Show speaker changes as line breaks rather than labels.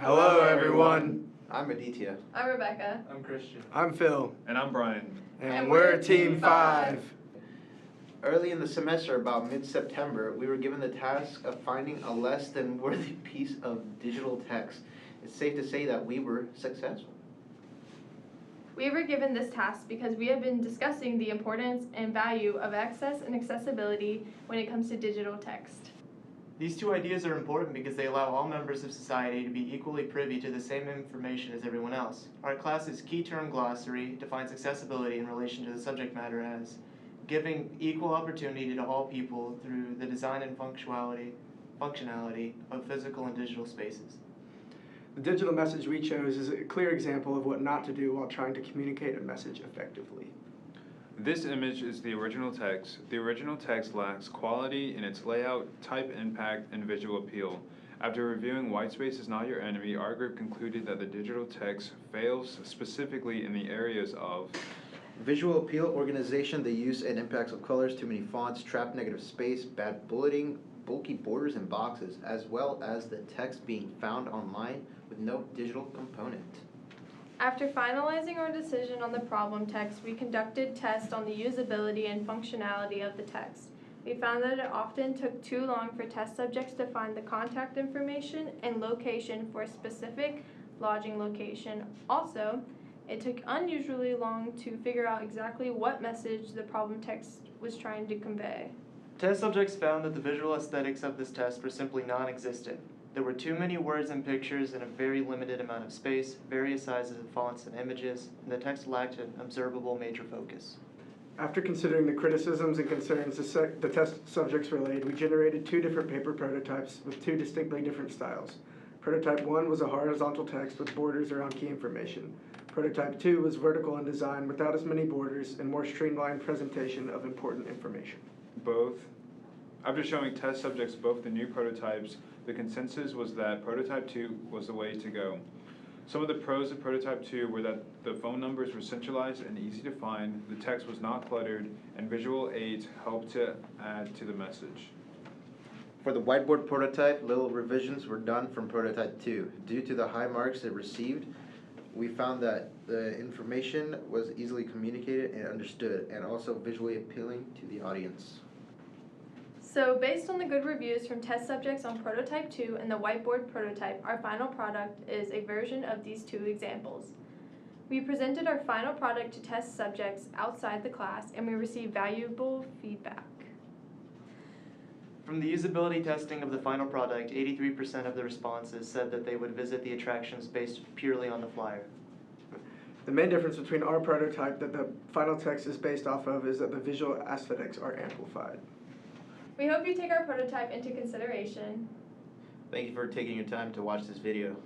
Hello, everyone.
I'm Aditya.
I'm Rebecca.
I'm Christian.
I'm Phil.
And I'm Brian.
And we're Team 5.
Early in the semester, about mid-September, we were given the task of finding a less than worthy piece of digital text. It's safe to say that we were successful.
We were given this task because we have been discussing the importance and value of access and accessibility when it comes to digital text.
These two ideas are important because they allow all members of society to be equally privy to the same information as everyone else. Our class's key term glossary defines accessibility in relation to the subject matter as giving equal opportunity to all people through the design and functionality of physical and digital spaces.
The digital message we chose is a clear example of what not to do while trying to communicate a message effectively.
This image is the original text. The original text lacks quality in its layout, type impact, and visual appeal. After reviewing White Space is Not Your Enemy, our group concluded that the digital text fails specifically in the areas of
Visual appeal, organization, the use and impacts of colors, too many fonts, trapped negative space, bad bulleting, bulky borders and boxes, as well as the text being found online with no digital component.
After finalizing our decision on the problem text, we conducted tests on the usability and functionality of the text. We found that it often took too long for test subjects to find the contact information and location for a specific lodging location. Also, it took unusually long to figure out exactly what message the problem text was trying to convey.
Test subjects found that the visual aesthetics of this test were simply non-existent. There were too many words and pictures in a very limited amount of space, various sizes of fonts and images, and the text lacked an observable major focus.
After considering the criticisms and concerns the test subjects relayed, we generated 2 different paper prototypes with 2 distinctly different styles. Prototype 1 was a horizontal text with borders around key information. Prototype 2 was vertical in design without as many borders and more streamlined presentation of important information.
After showing test subjects both the new prototypes, the consensus was that Prototype 2 was the way to go. Some of the pros of Prototype 2 were that the phone numbers were centralized and easy to find, the text was not cluttered, and visual aids helped to add to the message.
For the whiteboard prototype, little revisions were done from Prototype 2. Due to the high marks it received, we found that the information was easily communicated and understood, and also visually appealing to the audience.
So, based on the good reviews from test subjects on Prototype 2 and the whiteboard prototype, our final product is a version of these 2 examples. We presented our final product to test subjects outside the class, and we received valuable feedback.
From the usability testing of the final product, 83% of the responses said that they would visit the attractions based purely on the flyer.
The main difference between our prototype that the final text is based off of is that the visual aesthetics are amplified.
We hope you take our prototype into consideration.
Thank you for taking your time to watch this video.